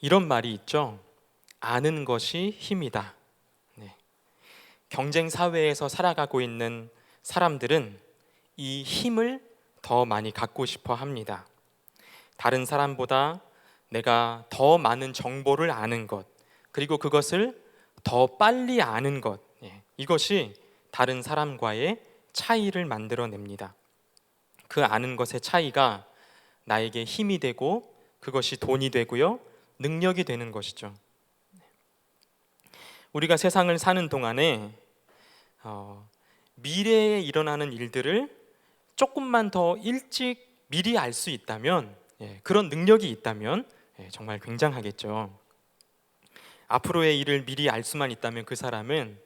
이런 말이 있죠. 아는 것이 힘이다. 네. 경쟁 사회에서 살아가고 있는 사람들은 이 힘을 더 많이 갖고 싶어 합니다. 다른 사람보다 내가 더 많은 정보를 아는 것, 그리고 그것을 더 빨리 아는 것, 이것이 다른 사람과의 차이를 만들어냅니다. 그 아는 것의 차이가 나에게 힘이 되고 그것이 돈이 되고요, 능력이 되는 것이죠. 우리가 세상을 사는 동안에 미래에 일어나는 일들을 조금만 더 일찍 미리 알 수 있다면, 그런 능력이 있다면 정말 굉장하겠죠. 앞으로의 일을 미리 알 수만 있다면 그 사람은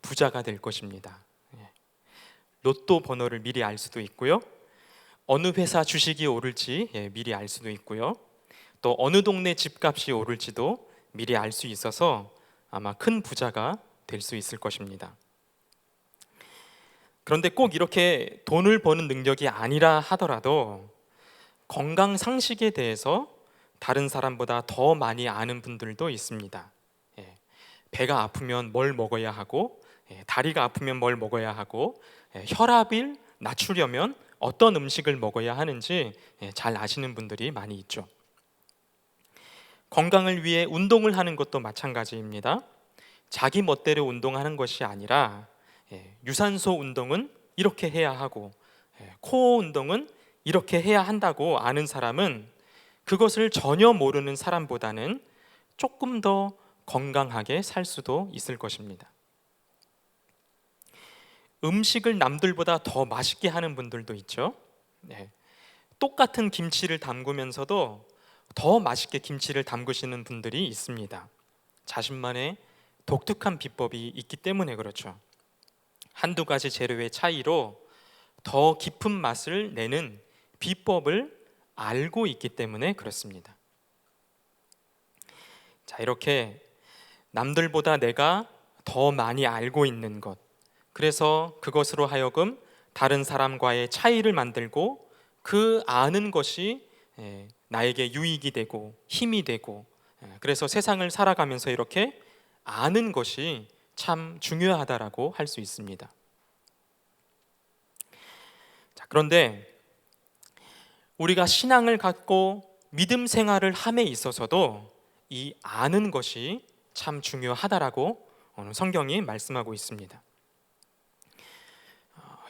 부자가 될 것입니다. 로또 번호를 미리 알 수도 있고요, 어느 회사 주식이 오를지 미리 알 수도 있고요, 또 어느 동네 집값이 오를지도 미리 알 수 있어서 아마 큰 부자가 될 수 있을 것입니다. 그런데 꼭 이렇게 돈을 버는 능력이 아니라 하더라도 건강 상식에 대해서 다른 사람보다 더 많이 아는 분들도 있습니다. 배가 아프면 뭘 먹어야 하고, 다리가 아프면 뭘 먹어야 하고, 혈압을 낮추려면 어떤 음식을 먹어야 하는지 잘 아시는 분들이 많이 있죠. 건강을 위해 운동을 하는 것도 마찬가지입니다. 자기 멋대로 운동하는 것이 아니라 유산소 운동은 이렇게 해야 하고 코어 운동은 이렇게 해야 한다고 아는 사람은 그것을 전혀 모르는 사람보다는 조금 더 건강하게 살 수도 있을 것입니다. 음식을 남들보다 더 맛있게 하는 분들도 있죠. 똑같은 김치를 담그면서도 더 맛있게 김치를 담그시는 분들이 있습니다. 자신만의 독특한 비법이 있기 때문에 그렇죠. 한두 가지 재료의 차이로 더 깊은 맛을 내는 비법을 알고 있기 때문에 그렇습니다. 자, 이렇게 남들보다 내가 더 많이 알고 있는 것, 그래서 그것으로 하여금 다른 사람과의 차이를 만들고 그 아는 것이 나에게 유익이 되고 힘이 되고, 그래서 세상을 살아가면서 이렇게 아는 것이 참 중요하다라고 할 수 있습니다. 자, 그런데 우리가 신앙을 갖고 믿음 생활을 함에 있어서도 이 아는 것이 참 중요하다라고 오늘 성경이 말씀하고 있습니다.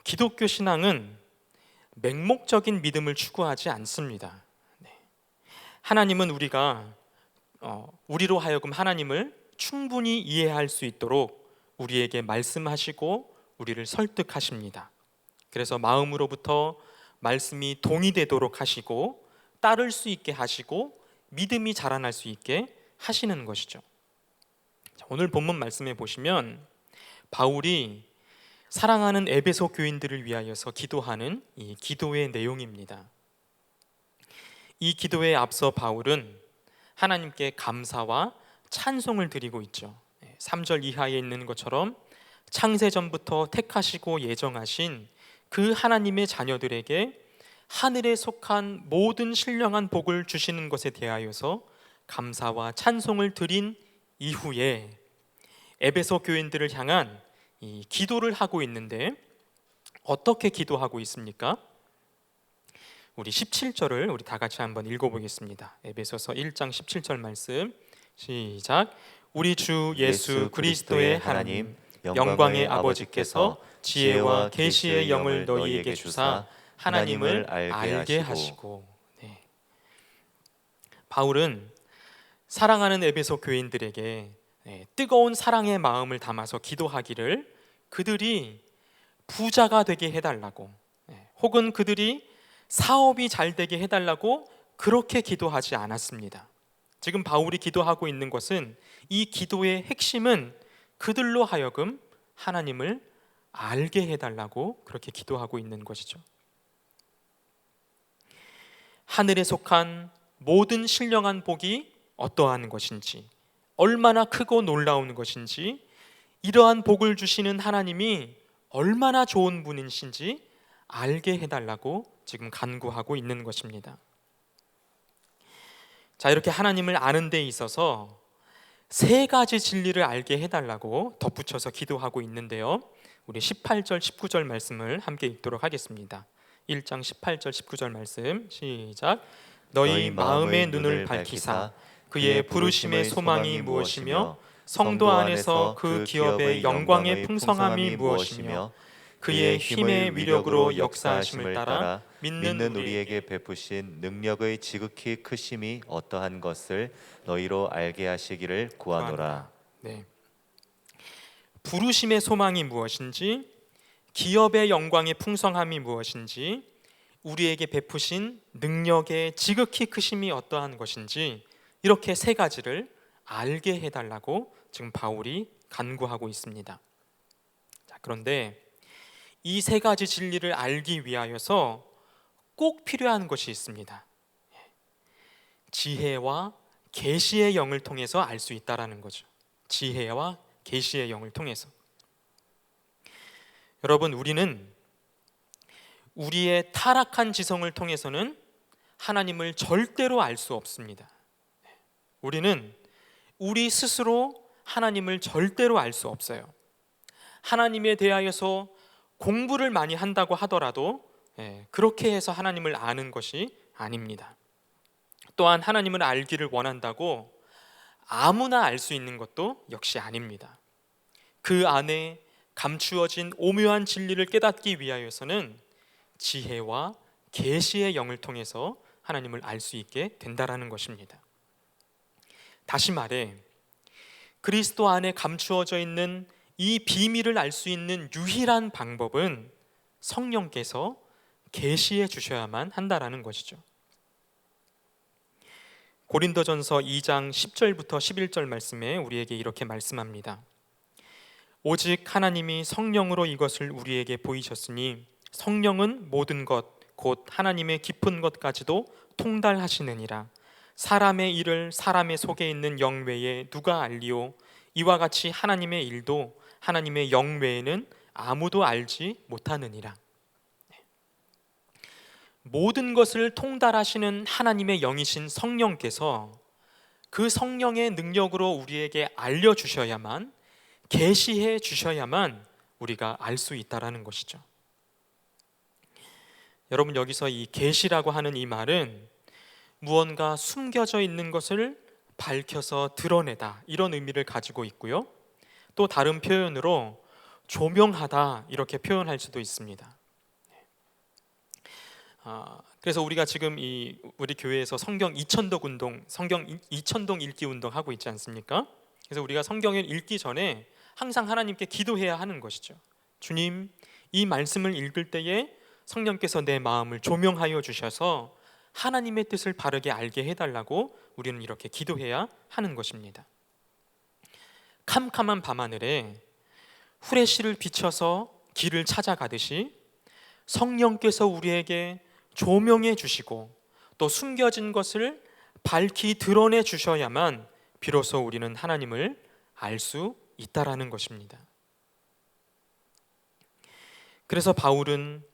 기독교 신앙은 맹목적인 믿음을 추구하지 않습니다. 하나님은 우리로 하여금 하나님을 충분히 이해할 수 있도록 우리에게 말씀하시고 우리를 설득하십니다. 그래서 마음으로부터 말씀이 동의되도록 하시고 따를 수 있게 하시고 믿음이 자라날 수 있게 하시는 것이죠. 오늘 본문 말씀에 보시면 바울이 사랑하는 에베소 교인들을 위하여서 기도하는 이 기도의 내용입니다. 이 기도에 앞서 바울은 하나님께 감사와 찬송을 드리고 있죠. 3절 이하에 있는 것처럼 창세전부터 택하시고 예정하신 그 하나님의 자녀들에게 하늘에 속한 모든 신령한 복을 주시는 것에 대하여서 감사와 찬송을 드린 이후에 에베소 교인들을 향한 이 기도를 하고 있는데 어떻게 기도하고 있습니까? 우리 17절을 우리 다 같이 한번 읽어보겠습니다. 에베소서 1장 17절 말씀 시작. 우리 주 예수 그리스도의 하나님 영광의 아버지께서 지혜와 계시의 영을 너희에게 주사 하나님을 알게 하시고. 바울은 사랑하는 에베소 교인들에게 뜨거운 사랑의 마음을 담아서 기도하기를 그들이 부자가 되게 해달라고, 혹은 그들이 사업이 잘 되게 해달라고 그렇게 기도하지 않았습니다. 지금 바울이 기도하고 있는 것은 이 기도의 핵심은 그들로 하여금 하나님을 알게 해달라고 그렇게 기도하고 있는 것이죠. 하늘에 속한 모든 신령한 복이 어떠한 것인지, 얼마나 크고 놀라운 것인지, 이러한 복을 주시는 하나님이 얼마나 좋은 분이신지 알게 해달라고 지금 간구하고 있는 것입니다. 자, 이렇게 하나님을 아는 데 있어서 세 가지 진리를 알게 해달라고 덧붙여서 기도하고 있는데요. 우리 18절, 19절 말씀을 함께 읽도록 하겠습니다. 1장 18절, 19절 말씀 시작. 너희 마음의 눈을 밝히사 그의 부르심의 소망이 무엇이며 성도 안에서 그 기업의 영광의 풍성함이 무엇이며 그의 힘의 위력으로 역사하심을 따라 믿는 우리에게 베푸신 능력의 지극히 크심이 어떠한 것을 너희로 알게 하시기를 구하노라. 네. 부르심의 소망이 무엇인지, 기업의 영광의 풍성함이 무엇인지, 우리에게 베푸신 능력의 지극히 크심이 어떠한 것인지, 이렇게 세 가지를 알게 해달라고 지금 바울이 간구하고 있습니다. 자, 그런데 이 세 가지 진리를 알기 위하여서 꼭 필요한 것이 있습니다. 지혜와 계시의 영을 통해서 알 수 있다라는 거죠. 지혜와 계시의 영을 통해서. 여러분, 우리는 우리의 타락한 지성을 통해서는 하나님을 절대로 알 수 없습니다. 우리는 우리 스스로 하나님을 절대로 알 수 없어요. 하나님에 대하여서 공부를 많이 한다고 하더라도 그렇게 해서 하나님을 아는 것이 아닙니다. 또한 하나님을 알기를 원한다고 아무나 알 수 있는 것도 역시 아닙니다. 그 안에 감추어진 오묘한 진리를 깨닫기 위하여서는 지혜와 계시의 영을 통해서 하나님을 알 수 있게 된다라는 것입니다. 다시 말해, 그리스도 안에 감추어져 있는 이 비밀을 알 수 있는 유일한 방법은 성령께서 계시해 주셔야만 한다라는 것이죠. 고린도전서 2장 10절부터 11절 말씀에 우리에게 이렇게 말씀합니다. 오직 하나님이 성령으로 이것을 우리에게 보이셨으니 성령은 모든 것 곧 하나님의 깊은 것까지도 통달하시느니라. 사람의 일을 사람의 속에 있는 영 외에 누가 알리오? 이와 같이 하나님의 일도 하나님의 영 외에는 아무도 알지 못하느니라. 모든 것을 통달하시는 하나님의 영이신 성령께서 그 성령의 능력으로 우리에게 알려주셔야만, 계시해 주셔야만 우리가 알 수 있다라는 것이죠. 여러분, 여기서 이 계시라고 하는 이 말은 무언가 숨겨져 있는 것을 밝혀서 드러내다, 이런 의미를 가지고 있고요. 또 다른 표현으로 조명하다, 이렇게 표현할 수도 있습니다. 그래서 우리가 지금 우리 교회에서 성경 2000동 운동, 성경 2000동 읽기 운동 하고 있지 않습니까? 그래서 우리가 성경을 읽기 전에 항상 하나님께 기도해야 하는 것이죠. 주님, 이 말씀을 읽을 때에 성령께서 내 마음을 조명하여 주셔서 하나님의 뜻을 바르게 알게 해달라고 우리는 이렇게 기도해야 하는 것입니다. 캄캄한 밤하늘에 후레쉬를 비춰서 길을 찾아가듯이 성령께서 우리에게 조명해 주시고 또 숨겨진 것을 밝히 드러내 주셔야만 비로소 우리는 하나님을 알 수 있다라는 것입니다. 그래서 바울은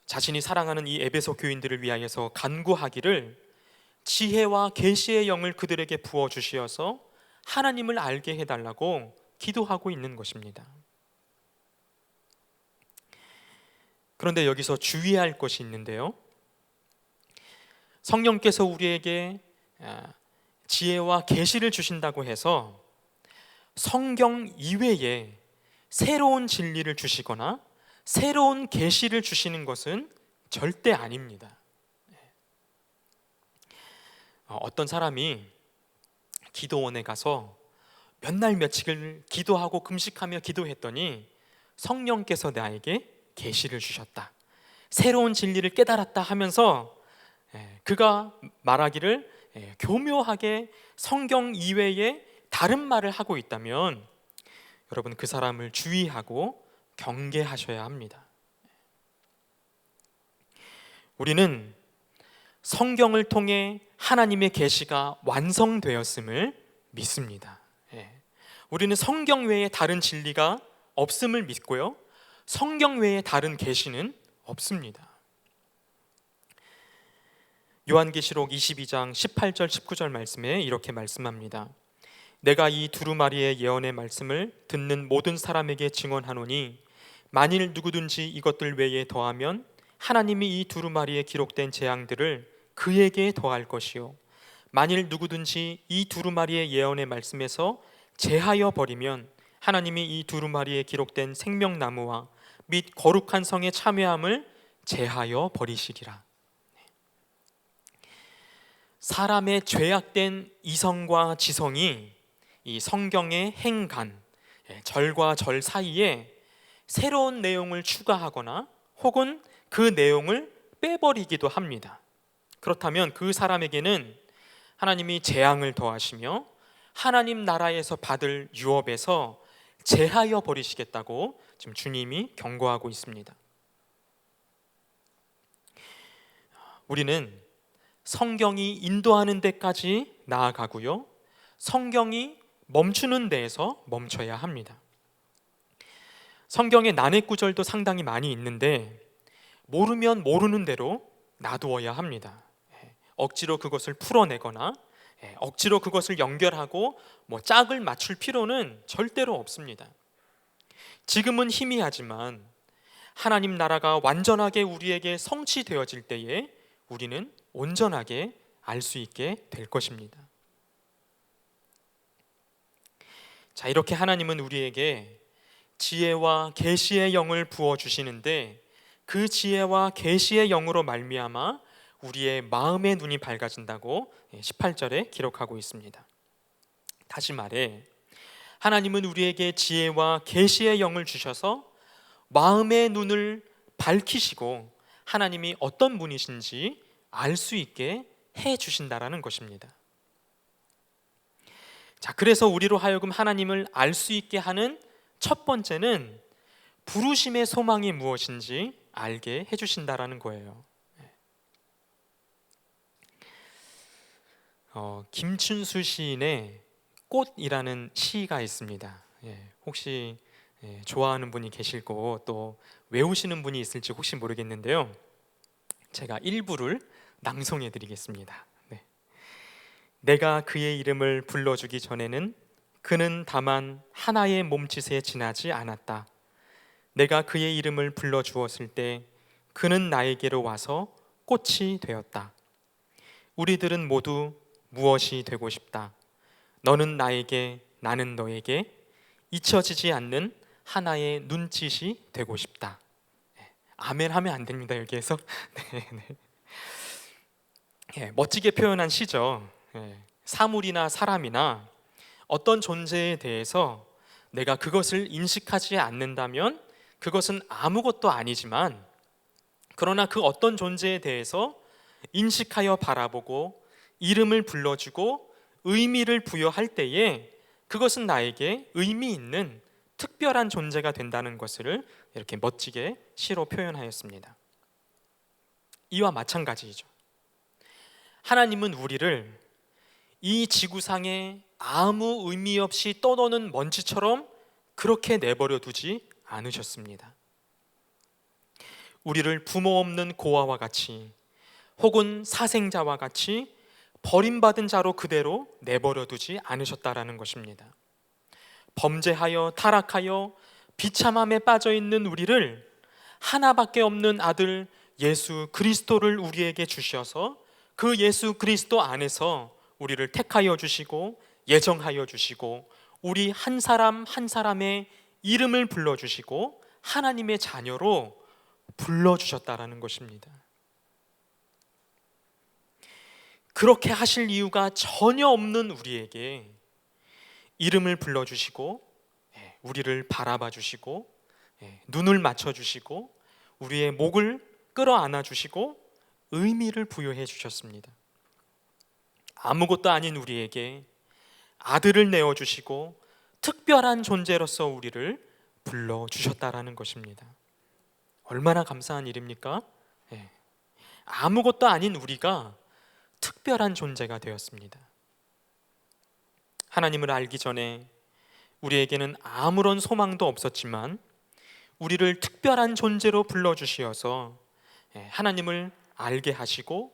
자신이 사랑하는 이 에베소 교인들을 위하여서 간구하기를 지혜와 계시의 영을 그들에게 부어 주시어서 하나님을 알게 해달라고 기도하고 있는 것입니다. 그런데 여기서 주의할 것이 있는데요, 성령께서 우리에게 지혜와 계시를 주신다고 해서 성경 이외에 새로운 진리를 주시거나 새로운 계시를 주시는 것은 절대 아닙니다. 어떤 사람이 기도원에 가서 몇 날 며칠을 기도하고 금식하며 기도했더니 성령께서 나에게 계시를 주셨다, 새로운 진리를 깨달았다 하면서 그가 말하기를 교묘하게 성경 이외에 다른 말을 하고 있다면 여러분, 그 사람을 주의하고 경계하셔야 합니다. 우리는 성경을 통해 하나님의 계시가 완성되었음을 믿습니다. 우리는 성경 외에 다른 진리가 없음을 믿고요, 성경 외에 다른 계시는 없습니다. 요한계시록 22장 18절 19절 말씀에 이렇게 말씀합니다. 내가 이 두루마리의 예언의 말씀을 듣는 모든 사람에게 증언하노니 만일 누구든지 이것들 외에 더하면 하나님이 이 두루마리에 기록된 재앙들을 그에게 더할 것이요 만일 누구든지 이 두루마리의 예언의 말씀에서 제하여 버리면 하나님이 이 두루마리에 기록된 생명나무와 및 거룩한 성의 참여함을 제하여 버리시리라. 사람의 죄악된 이성과 지성이 이 성경의 행간, 절과 절 사이에 새로운 내용을 추가하거나 혹은 그 내용을 빼버리기도 합니다. 그렇다면 그 사람에게는 하나님이 재앙을 더하시며 하나님 나라에서 받을 유업에서 제하여 버리시겠다고 지금 주님이 경고하고 있습니다. 우리는 성경이 인도하는 데까지 나아가고요, 성경이 멈추는 데에서 멈춰야 합니다. 성경의 난해 구절도 상당히 많이 있는데 모르면 모르는 대로 놔두어야 합니다. 억지로 그것을 풀어내거나 억지로 그것을 연결하고 짝을 맞출 필요는 절대로 없습니다. 지금은 희미하지만 하나님 나라가 완전하게 우리에게 성취되어질 때에 우리는 온전하게 알 수 있게 될 것입니다. 자, 이렇게 하나님은 우리에게 지혜와 계시의 영을 부어 주시는데 그 지혜와 계시의 영으로 말미암아 우리의 마음의 눈이 밝아진다고 18절에 기록하고 있습니다. 다시 말해 하나님은 우리에게 지혜와 계시의 영을 주셔서 마음의 눈을 밝히시고 하나님이 어떤 분이신지 알 수 있게 해 주신다라는 것입니다. 자, 그래서 우리로 하여금 하나님을 알 수 있게 하는 첫 번째는 부르심의 소망이 무엇인지 알게 해 주신다라는 거예요. 김춘수 시인의 꽃이라는 시가 있습니다. 혹시 좋아하는 분이 계실고 또 외우시는 분이 있을지 혹시 모르겠는데요, 제가 일부를 낭송해 드리겠습니다. 내가 그의 이름을 불러주기 전에는 그는 다만 하나의 몸짓에 지나지 않았다. 내가 그의 이름을 불러주었을 때 그는 나에게로 와서 꽃이 되었다. 우리들은 모두 무엇이 되고 싶다. 너는 나에게, 나는 너에게 잊혀지지 않는 하나의 눈짓이 되고 싶다. 아멘 하면 안 됩니다, 여기에서. 멋지게 표현한 시죠. 사물이나 사람이나 어떤 존재에 대해서 내가 그것을 인식하지 않는다면 그것은 아무것도 아니지만, 그러나 그 어떤 존재에 대해서 인식하여 바라보고 이름을 불러주고 의미를 부여할 때에 그것은 나에게 의미 있는 특별한 존재가 된다는 것을 이렇게 멋지게 시로 표현하였습니다. 이와 마찬가지이죠. 하나님은 우리를 이 지구상에 아무 의미 없이 떠도는 먼지처럼 그렇게 내버려 두지 않으셨습니다. 우리를 부모 없는 고아와 같이 혹은 사생자와 같이 버림받은 자로 그대로 내버려 두지 않으셨다라는 것입니다. 범죄하여 타락하여 비참함에 빠져 있는 우리를 하나밖에 없는 아들 예수 그리스도를 우리에게 주셔서 그 예수 그리스도 안에서 우리를 택하여 주시고 예정하여 주시고 우리 한 사람 한 사람의 이름을 불러주시고 하나님의 자녀로 불러주셨다라는 것입니다. 그렇게 하실 이유가 전혀 없는 우리에게 이름을 불러주시고 우리를 바라봐 주시고 눈을 맞춰 주시고 우리의 목을 끌어안아 주시고 의미를 부여해 주셨습니다. 아무것도 아닌 우리에게 아들을 내어 주시고 특별한 존재로서 우리를 불러주셨다라는 것입니다. 얼마나 감사한 일입니까? 아무것도 아닌 우리가 특별한 존재가 되었습니다. 하나님을 알기 전에 우리에게는 아무런 소망도 없었지만 우리를 특별한 존재로 불러주시어서 하나님을 알게 하시고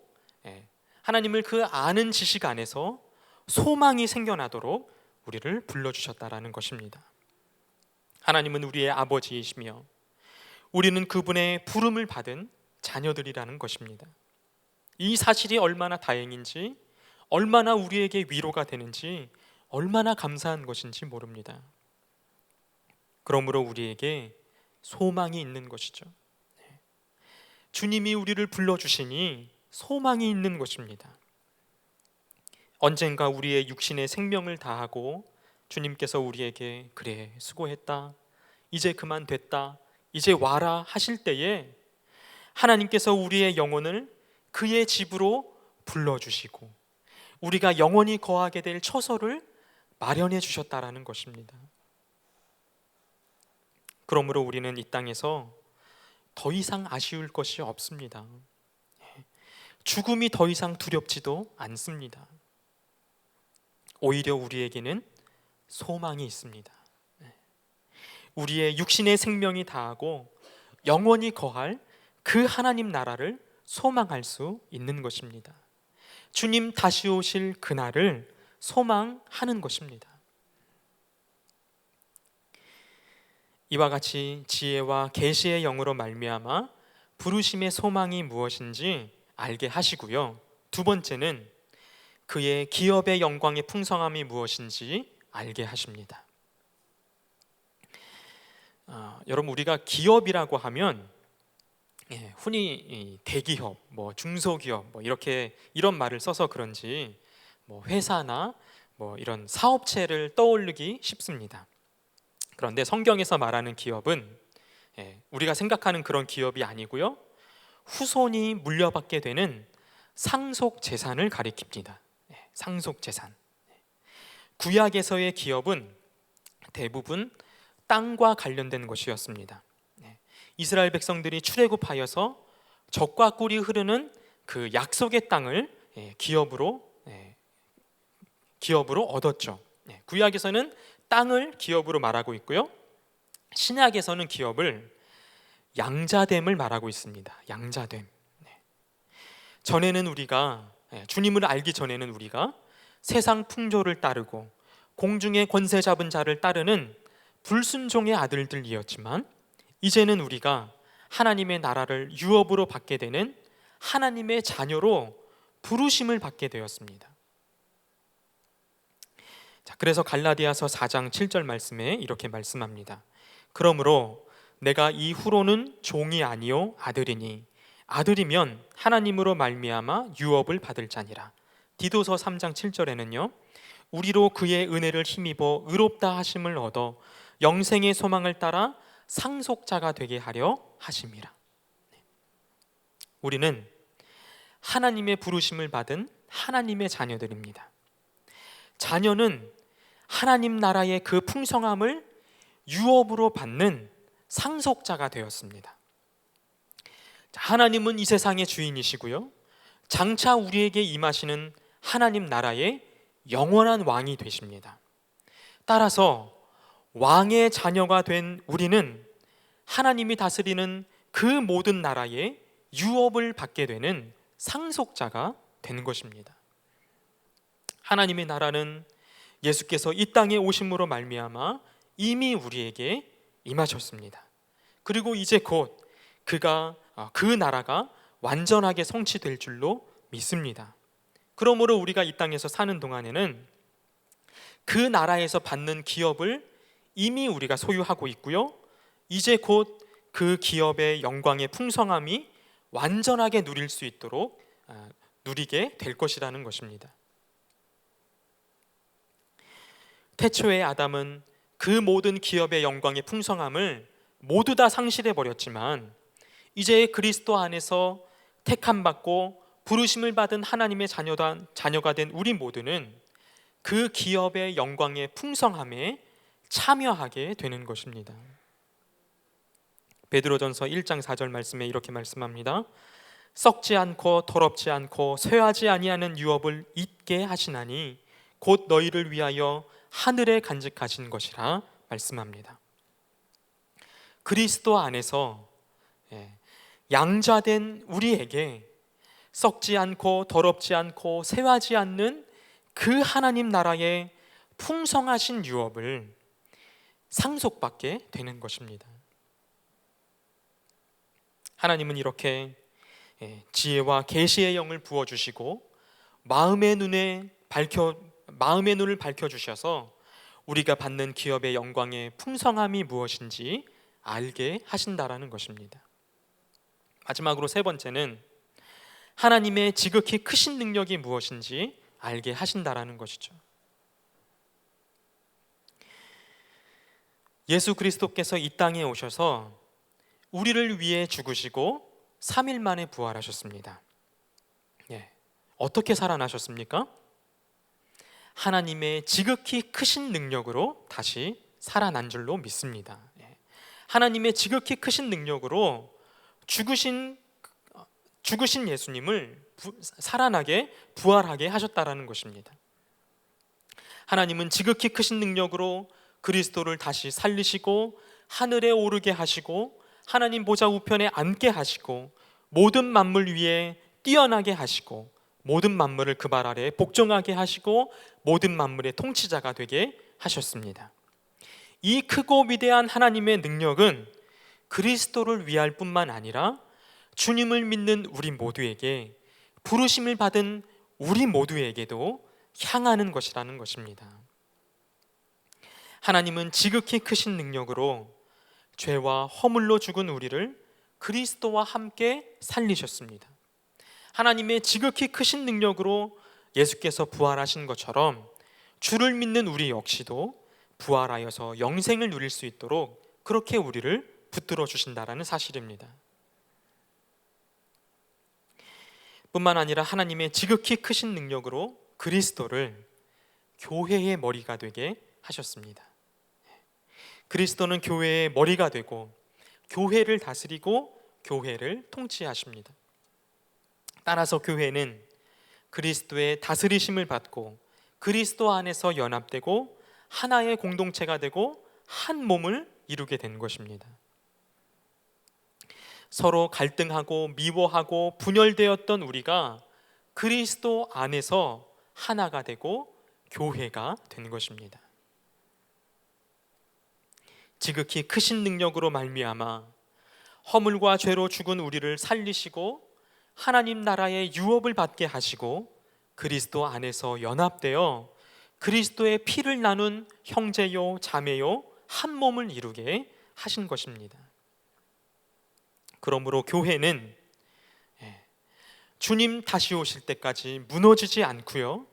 하나님을 그 아는 지식 안에서 소망이 생겨나도록 우리를 불러주셨다라는 것입니다. 하나님은 우리의 아버지이시며 우리는 그분의 부름을 받은 자녀들이라는 것입니다. 이 사실이 얼마나 다행인지, 얼마나 우리에게 위로가 되는지, 얼마나 감사한 것인지 모릅니다. 그러므로 우리에게 소망이 있는 것이죠. 주님이 우리를 불러주시니 소망이 있는 것입니다. 언젠가 우리의 육신의 생명을 다하고 주님께서 우리에게 그래 수고했다, 이제 그만 됐다, 이제 와라 하실 때에 하나님께서 우리의 영혼을 그의 집으로 불러주시고 우리가 영원히 거하게 될 처소를 마련해 주셨다라는 것입니다. 그러므로 우리는 이 땅에서 더 이상 아쉬울 것이 없습니다. 죽음이 더 이상 두렵지도 않습니다. 오히려 우리에게는 소망이 있습니다. 우리의 육신의 생명이 다하고 영원히 거할 그 하나님 나라를 소망할 수 있는 것입니다. 주님 다시 오실 그날을 소망하는 것입니다. 이와 같이 지혜와 계시의 영으로 말미암아 부르심의 소망이 무엇인지 알게 하시고요. 두 번째는 그의 기업의 영광의 풍성함이 무엇인지 알게 하십니다. 여러분, 우리가 기업이라고 하면 흔히 대기업, 중소기업 이렇게 이런 말을 써서 그런지 회사나 이런 사업체를 떠올리기 쉽습니다. 그런데 성경에서 말하는 기업은 우리가 생각하는 그런 기업이 아니고요, 후손이 물려받게 되는 상속 재산을 가리킵니다. 상속 재산. 구약에서의 기업은 대부분 땅과 관련된 것이었습니다. 이스라엘 백성들이 출애굽하여서 젖과 꿀이 흐르는 그 약속의 땅을 기업으로 얻었죠. 구약에서는 땅을 기업으로 말하고 있고요, 신약에서는 기업을 양자됨을 말하고 있습니다. 양자됨. 전에는 우리가 주님을 알기 전에는 우리가 세상 풍조를 따르고 공중의 권세 잡은 자를 따르는 불순종의 아들들이었지만, 이제는 우리가 하나님의 나라를 유업으로 받게 되는 하나님의 자녀로 부르심을 받게 되었습니다. 자, 그래서 갈라디아서 4장 7절 말씀에 이렇게 말씀합니다. 그러므로 내가 이후로는 종이 아니요 아들이니 아들이면 하나님으로 말미암아 유업을 받을 자니라. 디도서 3장 7절에는요, 우리로 그의 은혜를 힘입어 의롭다 하심을 얻어 영생의 소망을 따라 상속자가 되게 하려 하심이라. 우리는 하나님의 부르심을 받은 하나님의 자녀들입니다. 자녀는 하나님 나라의 그 풍성함을 유업으로 받는 상속자가 되었습니다. 하나님은 이 세상의 주인이시고요, 장차 우리에게 임하시는 하나님 나라의 영원한 왕이 되십니다. 따라서 왕의 자녀가 된 우리는 하나님이 다스리는 그 모든 나라의 유업을 받게 되는 상속자가 된 것입니다. 하나님의 나라는 예수께서 이 땅에 오심으로 말미암아 이미 우리에게 임하셨습니다. 그리고 이제 곧 그 나라가 완전하게 성취될 줄로 믿습니다. 그러므로 우리가 이 땅에서 사는 동안에는 그 나라에서 받는 기업을 이미 우리가 소유하고 있고요, 이제 곧 그 기업의 영광의 풍성함이 완전하게 누릴 수 있도록 누리게 될 것이라는 것입니다. 태초에 아담은 그 모든 기업의 영광의 풍성함을 모두 다 상실해 버렸지만, 이제 그리스도 안에서 택함 받고 부르심을 받은 하나님의 자녀가 된 우리 모두는 그 기업의 영광의 풍성함에 참여하게 되는 것입니다. 베드로전서 1장 4절 말씀에 이렇게 말씀합니다. 썩지 않고 더럽지 않고 쇠하지 아니하는 유업을 잊게 하시나니 곧 너희를 위하여 하늘에 간직하신 것이라 말씀합니다. 그리스도 안에서 양자된 우리에게 썩지 않고 더럽지 않고 쇠하지 않는 그 하나님 나라의 풍성하신 유업을 상속받게 되는 것입니다. 하나님은 이렇게 지혜와 계시의 영을 부어주시고 마음의 눈을 밝혀주셔서 우리가 받는 기업의 영광의 풍성함이 무엇인지 알게 하신다라는 것입니다. 마지막으로 세 번째는 하나님의 지극히 크신 능력이 무엇인지 알게 하신다라는 것이죠. 예수 그리스도께서 이 땅에 오셔서 우리를 위해 죽으시고 3일 만에 부활하셨습니다. 어떻게 살아나셨습니까? 하나님의 지극히 크신 능력으로 다시 살아난 줄로 믿습니다. 하나님의 지극히 크신 능력으로 죽으신 예수님을 살아나게 부활하게 하셨다라는 것입니다. 하나님은 지극히 크신 능력으로 그리스도를 다시 살리시고 하늘에 오르게 하시고 하나님 보좌 우편에 앉게 하시고 모든 만물 위에 뛰어나게 하시고 모든 만물을 그 발 아래에 복종하게 하시고 모든 만물의 통치자가 되게 하셨습니다. 이 크고 위대한 하나님의 능력은 그리스도를 위할 뿐만 아니라 주님을 믿는 우리 모두에게, 부르심을 받은 우리 모두에게도 향하는 것이라는 것입니다. 하나님은 지극히 크신 능력으로 죄와 허물로 죽은 우리를 그리스도와 함께 살리셨습니다. 하나님의 지극히 크신 능력으로 예수께서 부활하신 것처럼 주를 믿는 우리 역시도 부활하여서 영생을 누릴 수 있도록 그렇게 우리를 붙들어 주신다라는 사실입니다. 뿐만 아니라 하나님의 지극히 크신 능력으로 그리스도를 교회의 머리가 되게 하셨습니다. 그리스도는 교회의 머리가 되고 교회를 다스리고 교회를 통치하십니다. 따라서 교회는 그리스도의 다스리심을 받고 그리스도 안에서 연합되고 하나의 공동체가 되고 한 몸을 이루게 된 것입니다. 서로 갈등하고 미워하고 분열되었던 우리가 그리스도 안에서 하나가 되고 교회가 된 것입니다. 지극히 크신 능력으로 말미암아 허물과 죄로 죽은 우리를 살리시고 하나님 나라의 유업을 받게 하시고 그리스도 안에서 연합되어 그리스도의 피를 나눈 형제요 자매요 한 몸을 이루게 하신 것입니다. 그러므로 교회는 주님 다시 오실 때까지 무너지지 않고요,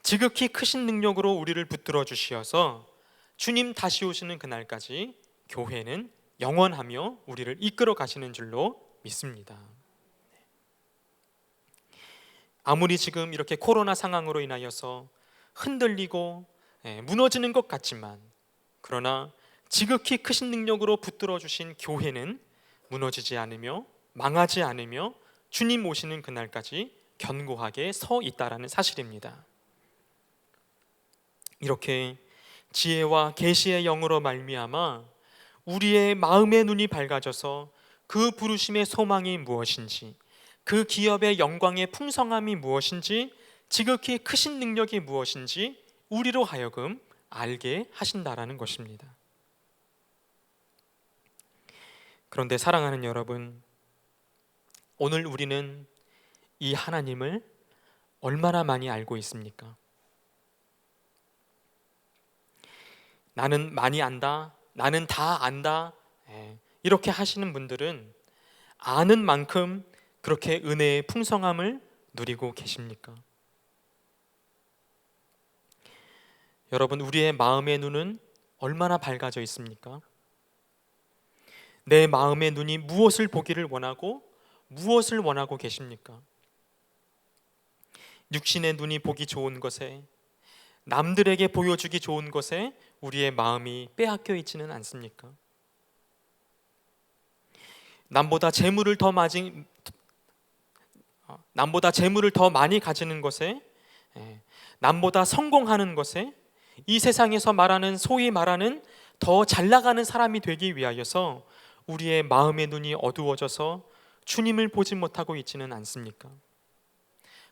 지극히 크신 능력으로 우리를 붙들어 주시어서 주님 다시 오시는 그날까지 교회는 영원하며 우리를 이끌어 가시는 줄로 믿습니다. 아무리 지금 이렇게 코로나 상황으로 인하여서 흔들리고 무너지는 것 같지만, 그러나 지극히 크신 능력으로 붙들어 주신 교회는 무너지지 않으며 망하지 않으며 주님 오시는 그날까지 견고하게 서 있다라는 사실입니다. 이렇게 지혜와 계시의 영으로 말미암아 우리의 마음의 눈이 밝아져서 그 부르심의 소망이 무엇인지, 그 기업의 영광의 풍성함이 무엇인지, 지극히 크신 능력이 무엇인지 우리로 하여금 알게 하신다라는 것입니다. 그런데 사랑하는 여러분, 오늘 우리는 이 하나님을 얼마나 많이 알고 있습니까? 나는 많이 안다, 나는 다 안다, 이렇게 하시는 분들은 아는 만큼 그렇게 은혜의 풍성함을 누리고 계십니까? 여러분, 우리의 마음의 눈은 얼마나 밝아져 있습니까? 내 마음의 눈이 무엇을 보기를 원하고 무엇을 원하고 계십니까? 육신의 눈이 보기 좋은 것에, 남들에게 보여주기 좋은 것에 우리의 마음이 빼앗겨 있지는 않습니까? 남보다 재물을 더 많이 가지는 것에, 남보다 성공하는 것에, 이 세상에서 소위 말하는 더 잘 나가는 사람이 되기 위하여서 우리의 마음의 눈이 어두워져서 주님을 보지 못하고 있지는 않습니까?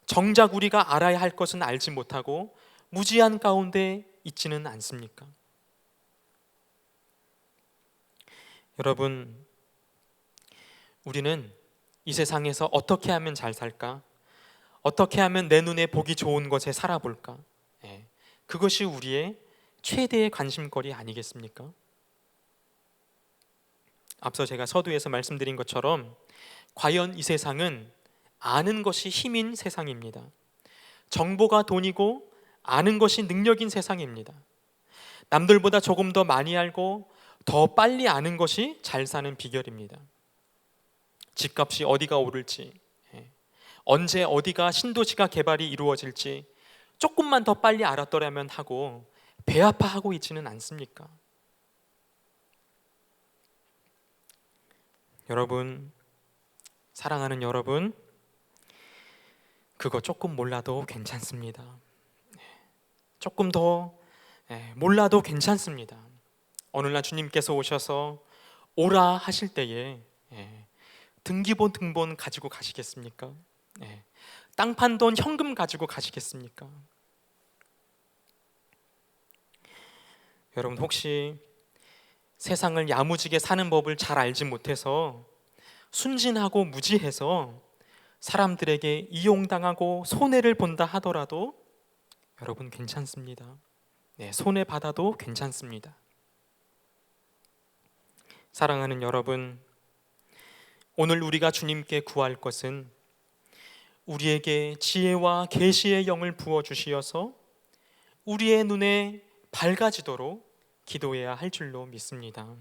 정작 우리가 알아야 할 것은 알지 못하고 무지한 가운데 있지는 않습니까? 여러분, 우리는 이 세상에서 어떻게 하면 잘 살까? 어떻게 하면 내 눈에 보기 좋은 것에 살아볼까? 그것이 우리의 최대의 관심거리 아니겠습니까? 앞서 제가 서두에서 말씀드린 것처럼 과연 이 세상은 아는 것이 힘인 세상입니다. 정보가 돈이고 아는 것이 능력인 세상입니다. 남들보다 조금 더 많이 알고 더 빨리 아는 것이 잘 사는 비결입니다. 집값이 어디가 오를지, 언제 어디가 신도시가 개발이 이루어질지 조금만 더 빨리 알았더라면 하고 배 아파하고 있지는 않습니까? 여러분, 사랑하는 여러분, 그거 조금 몰라도 괜찮습니다. 조금 더 몰라도 괜찮습니다. 어느 날 주님께서 오셔서 오라 하실 때에 등기본 등본 가지고 가시겠습니까? 땅 판 돈 현금 가지고 가시겠습니까? 여러분, 혹시 세상을 야무지게 사는 법을 잘 알지 못해서 순진하고 무지해서 사람들에게 이용당하고 손해를 본다 하더라도 여러분 괜찮습니다. 손해받아도 괜찮습니다. 사랑하는 여러분, 오늘 우리가 주님께 구할 것은 우리에게 지혜와 계시의 영을 부어주시어서 우리의 눈에 밝아지도록 기도해야 할 줄로 믿습니다.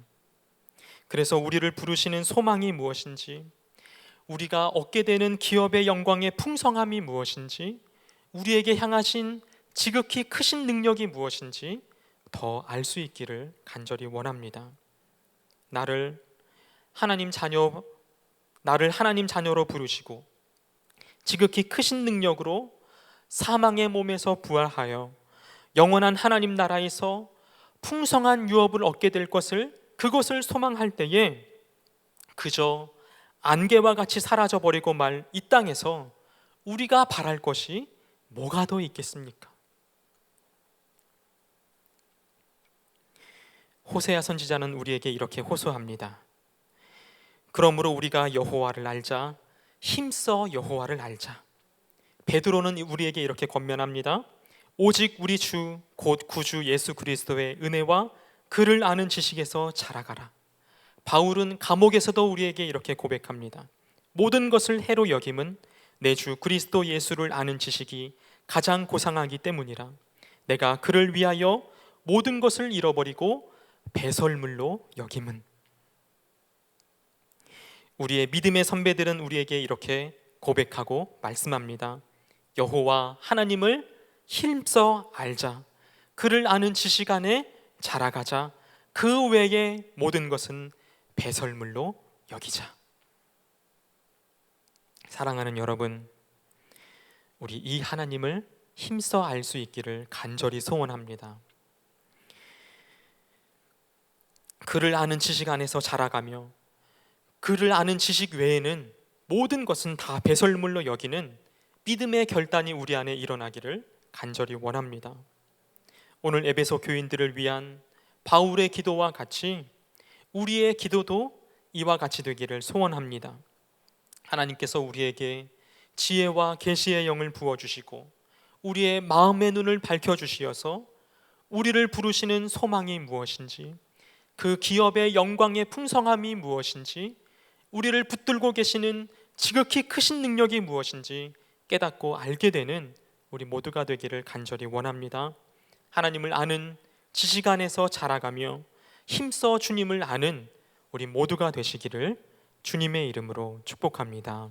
그래서 우리를 부르시는 소망이 무엇인지, 우리가 얻게 되는 기업의 영광의 풍성함이 무엇인지, 우리에게 향하신 지극히 크신 능력이 무엇인지 더 알 수 있기를 간절히 원합니다. 나를 하나님 자녀로 부르시고 지극히 크신 능력으로 사망의 몸에서 부활하여 영원한 하나님 나라에서 풍성한 유업을 얻게 될 것을, 그것을 소망할 때에 그저 안개와 같이 사라져버리고 말 이 땅에서 우리가 바랄 것이 뭐가 더 있겠습니까? 호세아 선지자는 우리에게 이렇게 호소합니다. 그러므로 우리가 여호와를 알자, 힘써 여호와를 알자. 베드로는 우리에게 이렇게 권면합니다. 오직 우리 주 곧 구주 예수 그리스도의 은혜와 그를 아는 지식에서 자라가라. 바울은 감옥에서도 우리에게 이렇게 고백합니다. 모든 것을 해로 여김은 내 주 그리스도 예수를 아는 지식이 가장 고상하기 때문이라. 내가 그를 위하여 모든 것을 잃어버리고 배설물로 여김은. 우리의 믿음의 선배들은 우리에게 이렇게 고백하고 말씀합니다. 여호와 하나님을 힘써 알자. 그를 아는 지식 안에 자라가자. 그 외의 모든 것은 배설물로 여기자. 사랑하는 여러분, 우리 이 하나님을 힘써 알 수 있기를 간절히 소원합니다. 그를 아는 지식 안에서 자라가며 그를 아는 지식 외에는 모든 것은 다 배설물로 여기는 믿음의 결단이 우리 안에 일어나기를 간절히 원합니다. 오늘 에베소 교인들을 위한 바울의 기도와 같이 우리의 기도도 이와 같이 되기를 소원합니다. 하나님께서 우리에게 지혜와 계시의 영을 부어주시고 우리의 마음의 눈을 밝혀주시어서 우리를 부르시는 소망이 무엇인지, 그 기업의 영광의 풍성함이 무엇인지, 우리를 붙들고 계시는 지극히 크신 능력이 무엇인지 깨닫고 알게 되는 우리 모두가 되기를 간절히 원합니다. 하나님을 아는 지식 안에서 자라가며 힘써 주님을 아는 우리 모두가 되시기를 주님의 이름으로 축복합니다.